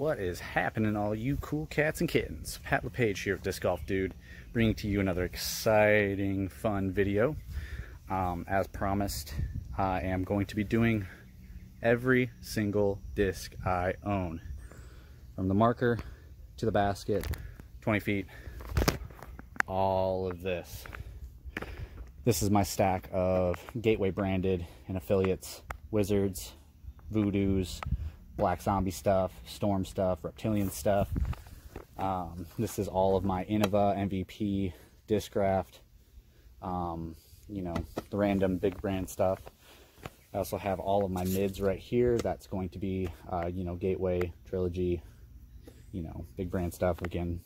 What is happening, all you cool cats and kittens? Pat LePage here of Disc Golf Dude, bringing to you another exciting, fun video. As promised, I am going to be doing every single disc I own, from the marker to the basket, 20 feet, all of this. This is my stack of Gateway branded and affiliates, Wizards, Voodoos, Black Zombie stuff, Storm stuff, Reptilian stuff. This is all of my Innova, MVP, Discraft, you know, the random big brand stuff. I also have all of my mids right here. That's going to be, you know, Gateway, Trilogy, you know, big brand stuff. Again,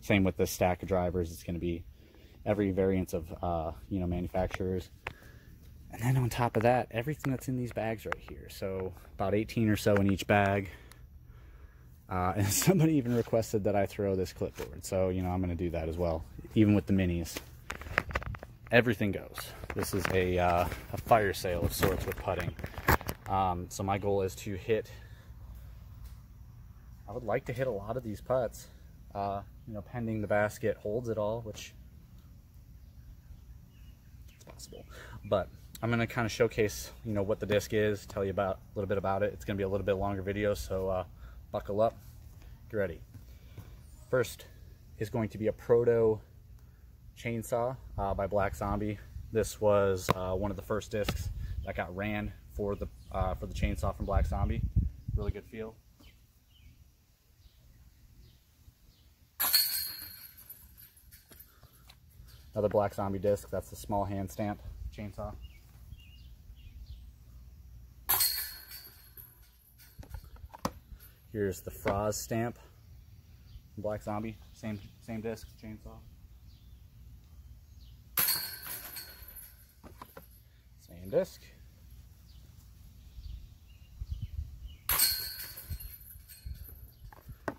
same with this stack of drivers. It's going to be every variance of, you know, manufacturers. And then on top of that, everything that's in these bags right here. So about 18 or so in each bag. And somebody even requested that I throw this clipboard. So, you know, I'm going to do that as well, even with the minis. Everything goes. This is a fire sale of sorts with putting. So my goal is to hit, I would like to hit a lot of these putts, you know, pending the basket holds it all, which it's possible. But I'm going to kind of showcase, you know, what the disc is, tell you about a little bit about it. It's going to be a little bit longer video, so buckle up, get ready. First is going to be a Proto chainsaw by Black Zombie. This was one of the first discs that got ran for the chainsaw from Black Zombie. Really good feel. Another Black Zombie disc. That's the small hand stamp chainsaw. Here's the Froz stamp from Black Zombie. Same disc, chainsaw. Same disc.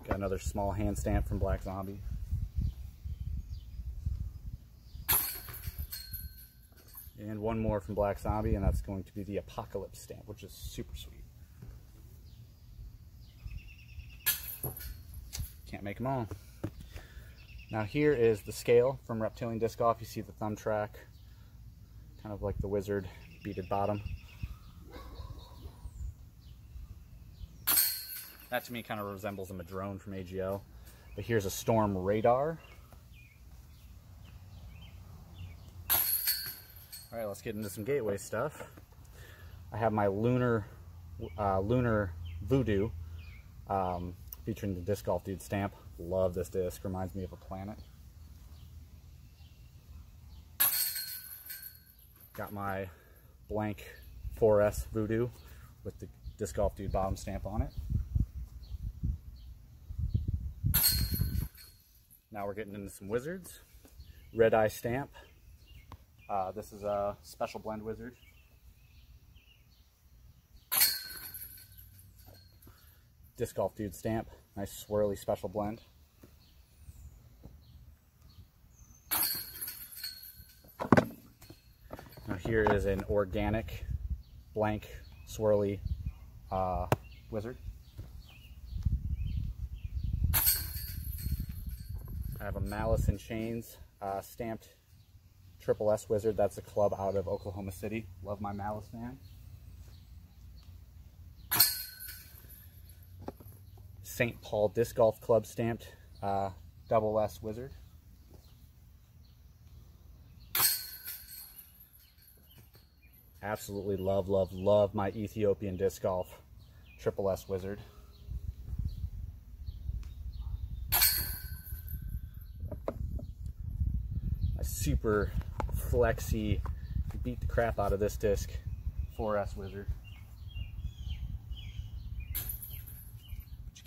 Got another small hand stamp from Black Zombie. And one more from Black Zombie, and that's going to be the Apocalypse stamp, which is super sweet. Can't make them all. Now here is the scale from Reptilian Disc Golf. You see the thumb track, kind of like the Wizard beaded bottom. That to me kind of resembles a Madrone from AGL. But here's a Storm radar. All right, let's get into some Gateway stuff. I have my Lunar Voodoo, featuring the Disc Golf Dude stamp. Love this disc, reminds me of a planet. Got my blank 4S Voodoo with the Disc Golf Dude bottom stamp on it. Now we're getting into some Wizards. Red Eye stamp. This is a special blend Wizard. Disc Golf Dude stamp, nice swirly special blend. Now here is an organic blank swirly Wizard. I have a Malice in Chains stamped Triple S Wizard. That's a club out of Oklahoma City. Love my Malice fan. St. Paul Disc Golf Club stamped Double S Wizard. Absolutely love, love, love my Ethiopian Disc Golf Triple S Wizard. A super flexy, beat the crap out of this disc 4S Wizard.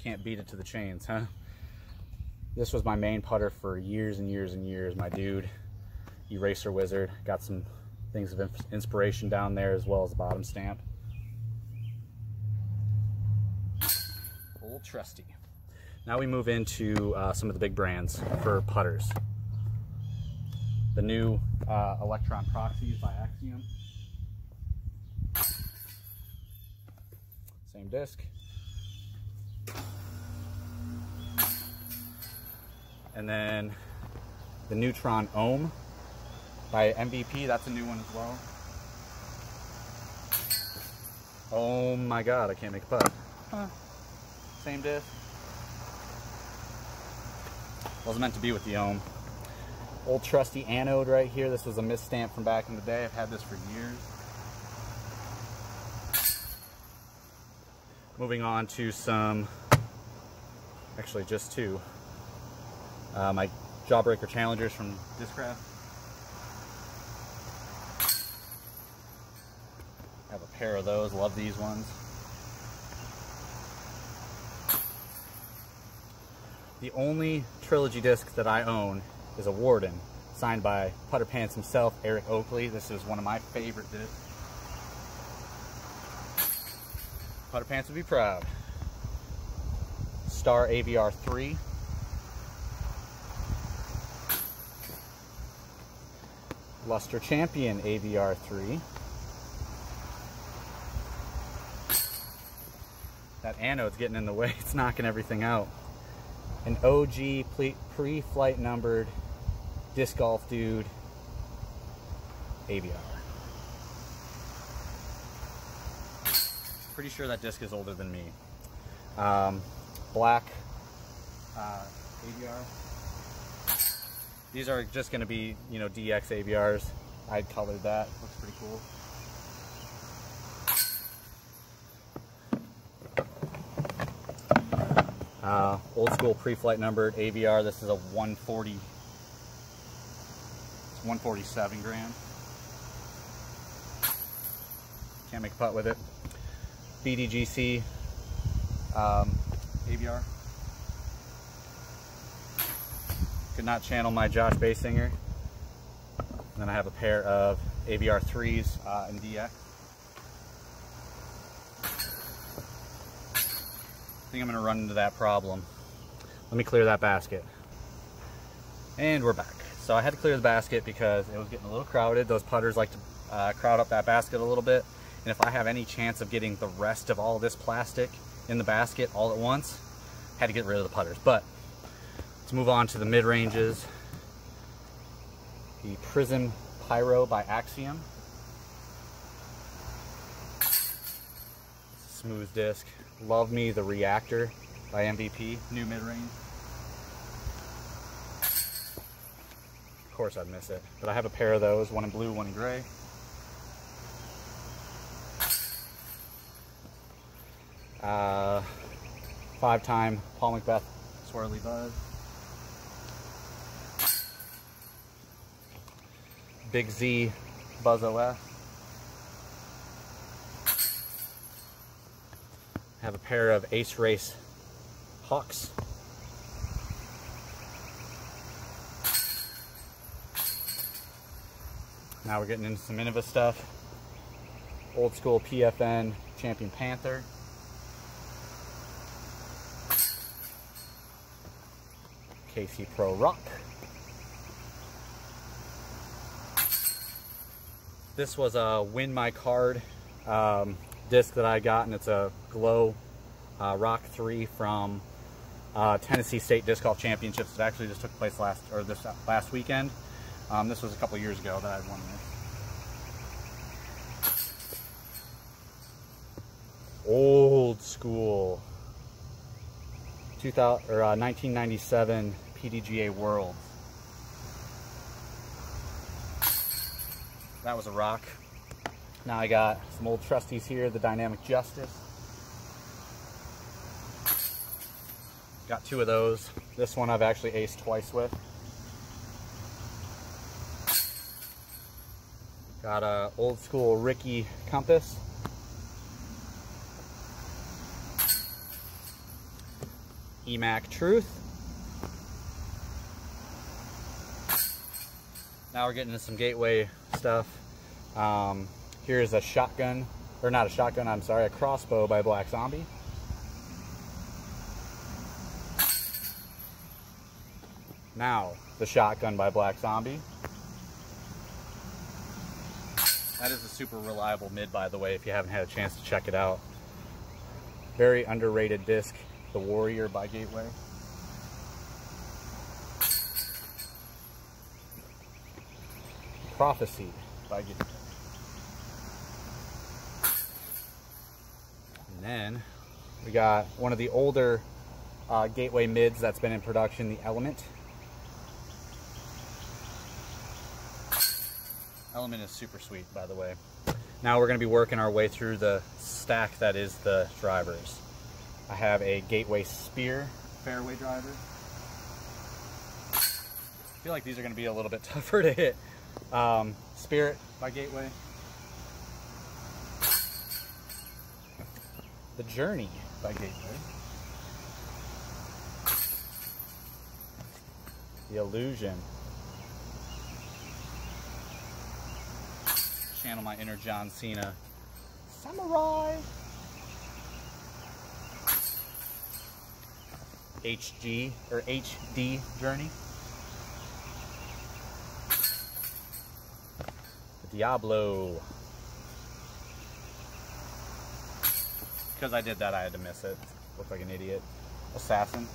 Can't beat it to the chains, huh? This was my main putter for years and years and years, my dude. Eraser Wizard. Got some things of inspiration down there, as well as the bottom stamp. Old trusty. Now we move into some of the big brands for putters. The new Electron Proxies by Axiom. Same disc. And then the Neutron Ohm by MVP, that's a new one as well. Oh my god, I can't make a putt. Huh. Same disc. Wasn't meant to be with the Ohm. Old trusty anode right here. This was a misstamp from back in the day. I've had this for years. Moving on to some, actually just two, my Jawbreaker Challengers from Discraft. I have a pair of those, love these ones. The only trilogy disc that I own is a Warden, signed by Putter Pants himself, Eric Oakley. This is one of my favorite discs. Putter Pants would be proud. Star AVR 3. Luster Champion AVR 3. That anode's getting in the way, it's knocking everything out. An OG pre-flight numbered Disc Golf Dude AVR. Pretty sure that disc is older than me. Black AVR. These are just going to be, you know, DX AVRs. I'd colored that. Looks pretty cool. Old school pre-flight numbered AVR. This is a 140. It's 147 gram. Can't make a putt with it. BDGC AVR. Could not channel my Josh Basinger. And then I have a pair of AVR 3s in DX. I think I'm going to run into that problem. Let me clear that basket. And we're back. So I had to clear the basket because it was getting a little crowded. Those putters like to crowd up that basket a little bit. And if I have any chance of getting the rest of all this plastic in the basket all at once, I had to get rid of the putters. But let's move on to the mid-ranges. The Prism Pyro by Axiom. Smooth disc. Love Me the Reactor by MVP. New mid-range. Of course I'd miss it. But I have a pair of those. One in blue, one in gray. Five-time Paul Macbeth Swirly Buzz. Big Z Buzz OS. Have a pair of Ace Race Hawks. Now we're getting into some Innova stuff. Old school PFN Champion Panther. KC Pro Rock. This was a Win My Card disc that I got, and it's a Glow Rock 3 from Tennessee State Disc Golf Championships. It actually just took place this last weekend. This was a couple years ago that I won this. Old school 1997 PDGA World. That was a rock. Now I got some old trusties here, the Dynamic Justice. Got two of those. This one I've actually aced twice with. Got a old school Ricky Compass. EMAC Truth. Now we're getting into some Gateway stuff. Here's a shotgun, or not a shotgun, I'm sorry, a crossbow by Black Zombie. Now, the shotgun by Black Zombie. That is a super reliable mid, by the way, if you haven't had a chance to check it out. Very underrated disc, the Warrior by Gateway. Prophecy by Gateway. And then we got one of the older Gateway mids that's been in production, the Element. Element is super sweet, by the way. Now we're going to be working our way through the stack that is the drivers. I have a Gateway Spear fairway driver. I feel like these are going to be a little bit tougher to hit. Spirit by Gateway. The Journey by Gateway. The Illusion. Channel my inner John Cena. Samurai. HG or HD Journey. The Diablo. Because I did that, I had to miss it. Looked like an idiot. Assassin.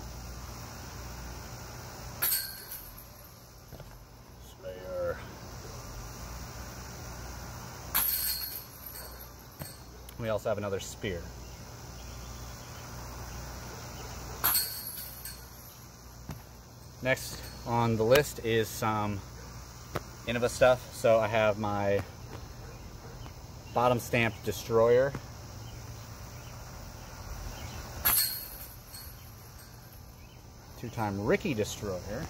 Slayer. We also have another Spear. Next on the list is some Innova stuff. So I have my bottom stamp Destroyer. Two-time Ricky Destroyer.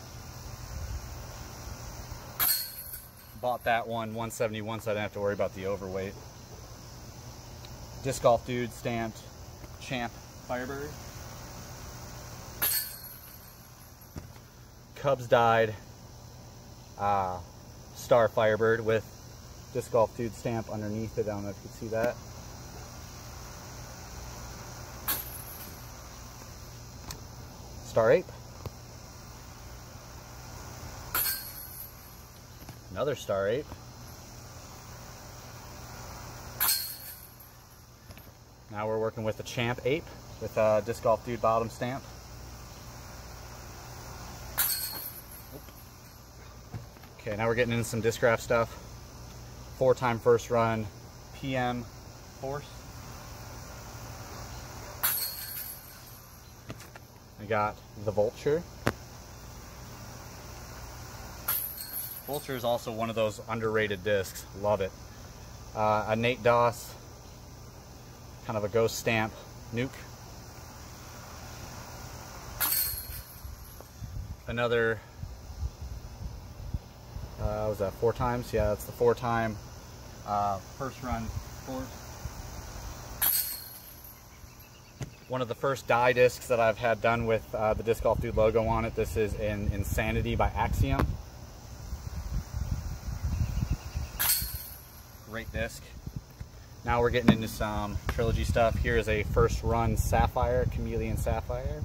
Bought that one 171 so I didn't have to worry about the overweight. Disc Golf Dude stamped Champ Firebird. Cubs dyed Star Firebird with Disc Golf Dude stamp underneath it. I don't know if you can see that. Star Ape. Another Star Ape. Now we're working with the Champ Ape with Disc Golf Dude bottom stamp. Okay, now we're getting into some Discraft stuff. 4-time first run PM Force. I got the Vulture. Vulture is also one of those underrated discs. Love it. A Nate Doss, kind of a ghost stamp Nuke. Another, was that 4 times? Yeah, that's the 4-time first run Force. One of the first die discs that I've had done with the Disc Golf Dude logo on it. This is in Insanity by Axiom. Great disc. Now we're getting into some trilogy stuff. Here is a first run Sapphire, Chameleon Sapphire.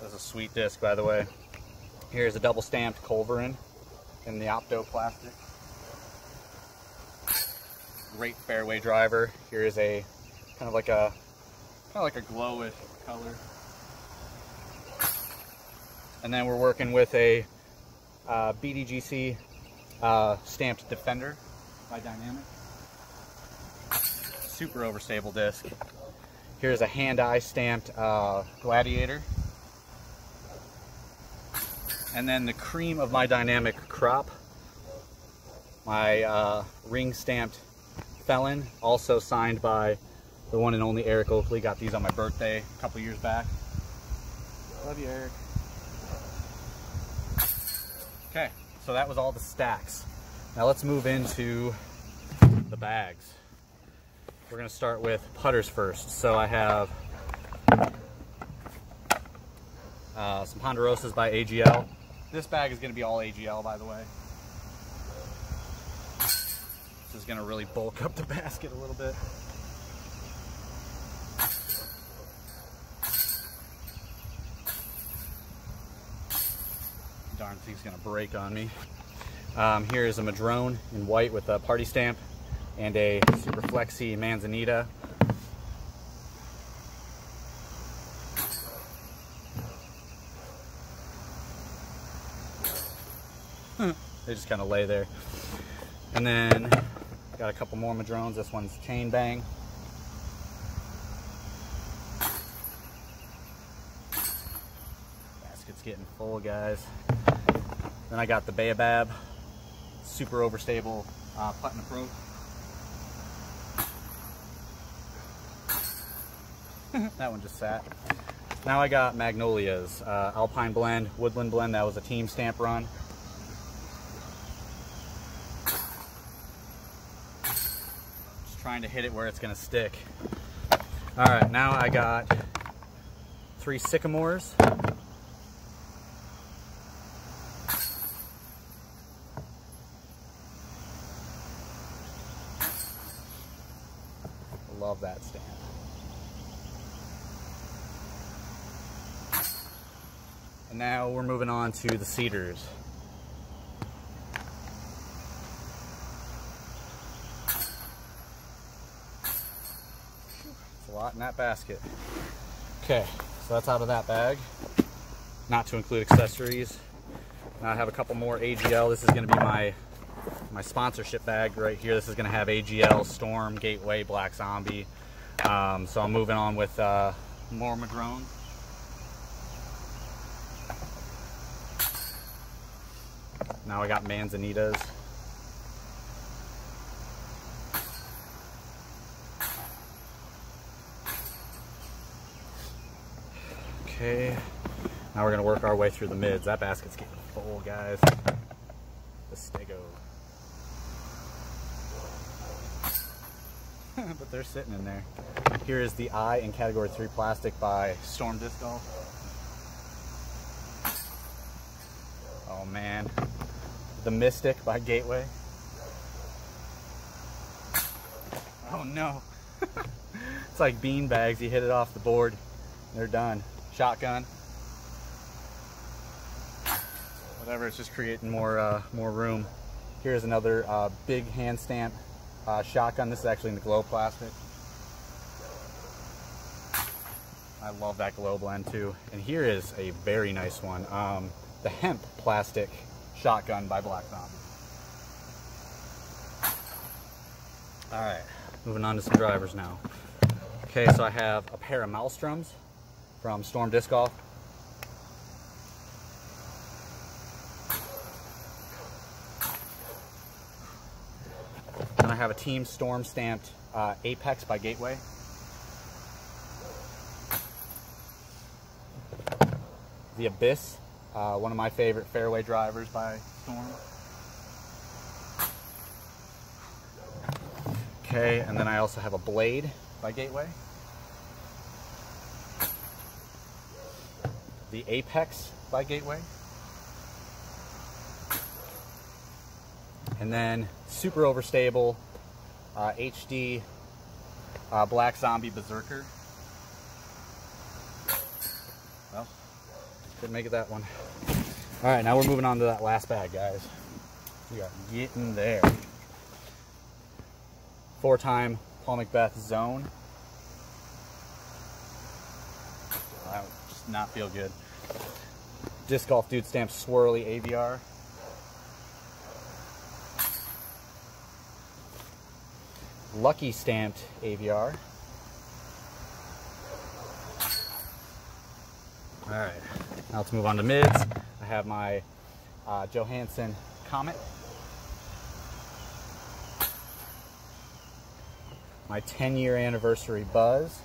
That's a sweet disc, by the way. Here's a double stamped Culverin in the Opto plastic. Great fairway driver. Here is a kind of like a glowish color. And then we're working with a BDGC stamped Defender by Dynamic. Super overstable disc. Here's a hand-eye stamped Gladiator. And then the cream of my Dynamic crop, my ring stamped Felon, also signed by the one and only Eric Oakley. Got these on my birthday a couple years back. Love you, Eric. Okay, so that was all the stacks. Now let's move into the bags. We're gonna start with putters first. So I have some Ponderosas by AGL. This bag is gonna be all AGL, by the way. This is gonna really bulk up the basket a little bit. Darn thing's gonna break on me. Here is a Madrone in white with a party stamp and a Super Flexi Manzanita. They just kind of lay there. And then got a couple more madrones. This one's chain bang. Basket's getting full, guys. Then I got the Baobab, super overstable putting approach. That one just sat. Now I got Magnolias, Alpine Blend, Woodland Blend. That was a team stamp run. Just trying to hit it where it's gonna stick. All right, now I got 3 Sycamores. Love that stamp. And now we're moving on to the cedars. It's a lot in that basket. Okay, so that's out of that bag. Not to include accessories. Now I have a couple more AGL. This is going to be my sponsorship bag right here. This is going to have AGL, Storm, Gateway, Black Zombie. So I'm moving on with more madrones. Now I got Manzanitas. Okay, now we're going to work our way through the mids. That basket's getting full, guys. The Stego. But they're sitting in there. Here is the Eye in Category 3 plastic by Storm Disc Golf. Oh man. The Mystic by Gateway. Oh no. It's like bean bags. You hit it off the board, they're done. Shotgun. Whatever, it's just creating more room. Here's another big hand stamp shotgun. This is actually in the glow plastic. I love that glow blend too. And here is a very nice one. The hemp plastic shotgun by Black Zombie. All right, moving on to some drivers now. Okay, so I have a pair of Maelstroms from Storm Disc Golf. And I have a Team Storm stamped Apex by Gateway. The Abyss, one of my favorite fairway drivers by Storm. Okay, and then I also have a Blade by Gateway. The Apex by Gateway. And then super overstable HD Black Zombie Berserker. Well, didn't make it that one. All right, now we're moving on to that last bag, guys. We got getting there. 4-time Paul McBeth Zone. That would just not feel good. Disc Golf Dude stamped Swirly AVR. Lucky stamped AVR. All right, now let's move on to mids. I have my Johansson Comet. My 10-year anniversary Buzz.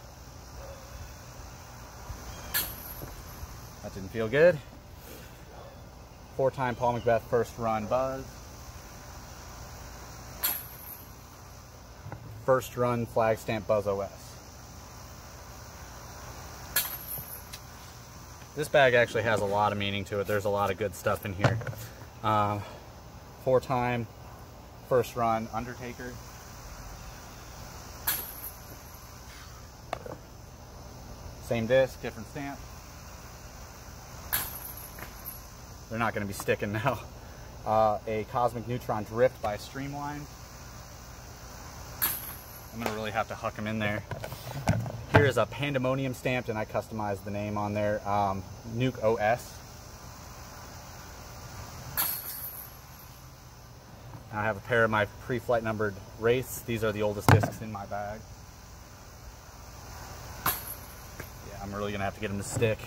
That didn't feel good. 4-time Paul McBeth first run Buzz. First run flag stamp Buzz OS. This bag actually has a lot of meaning to it. There's a lot of good stuff in here. 4-time first run Undertaker. Same disc, different stamp. They're not going to be sticking now. A Cosmic Neutron Drift by Streamline. I'm going to really have to huck them in there. Here is a Pandemonium stamped, and I customized the name on there. Nuke OS. I have a pair of my pre-flight numbered Wraiths. These are the oldest discs in my bag. Yeah, I'm really gonna have to get them to stick.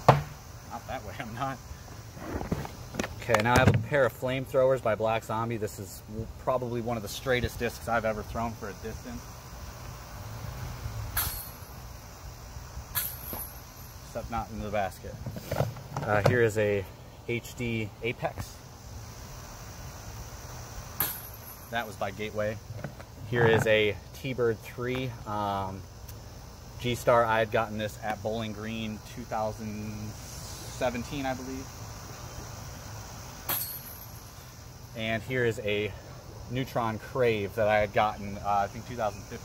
Not that way, I'm not. Okay, now I have a pair of Flamethrowers by Black Zombie. This is probably one of the straightest discs I've ever thrown for a distance. Except not in the basket. Here is a HD Apex. That was by Gateway. Here is a T-Bird 3 G-Star. I had gotten this at Bowling Green 2017, I believe. And here is a Neutron Crave that I had gotten, I think 2015.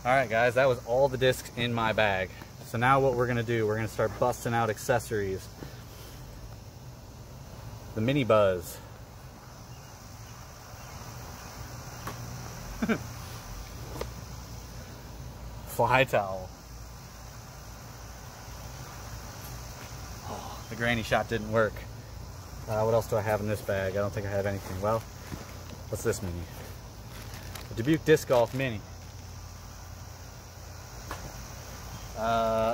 Alright guys, that was all the discs in my bag. So now what we're gonna do, we're gonna start busting out accessories. The Mini Buzz. Fly towel. Oh, the granny shot didn't work. What else do I have in this bag? I don't think I have anything. Well, what's this mini? The Dubuque Disc Golf Mini.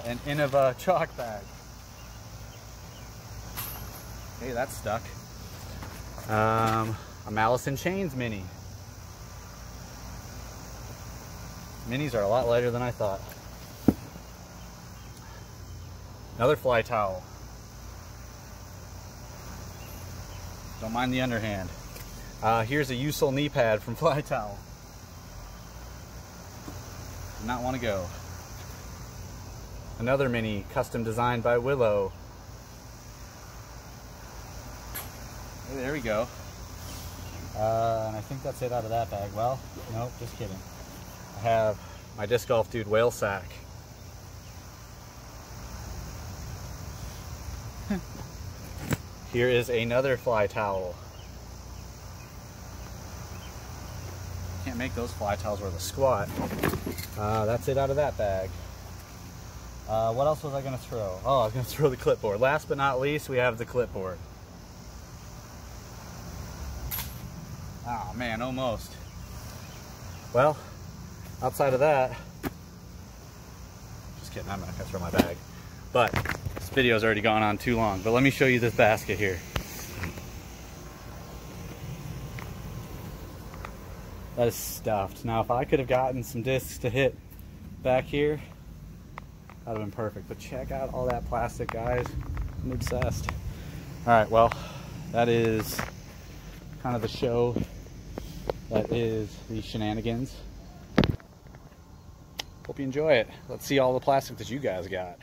An Innova chalk bag. Hey, that's stuck. A Malice in Chains mini. Minis are a lot lighter than I thought. Another fly towel. Don't mind the underhand. Here's a U-Sole knee pad from Fly Towel. Did not want to go. Another mini, custom designed by Willow. Hey, there we go. And I think that's it out of that bag. Well, nope, just kidding. I have my Disc Golf Dude whale sack. Here is another fly towel. Can't make those fly towels worth a squat. That's it out of that bag. What else was I going to throw? Oh, I was going to throw the clipboard. Last but not least, we have the clipboard. Oh man, almost. Well, outside of that, just kidding, I'm not going to throw my bag. But this video's already gone on too long. But let me show you this basket here. That is stuffed. Now, if I could have gotten some discs to hit back here, that would have been perfect. But check out all that plastic, guys. I'm obsessed. All right, well, that is kind of the show. That is the shenanigans. Hope you enjoy it. Let's see all the plastic that you guys got.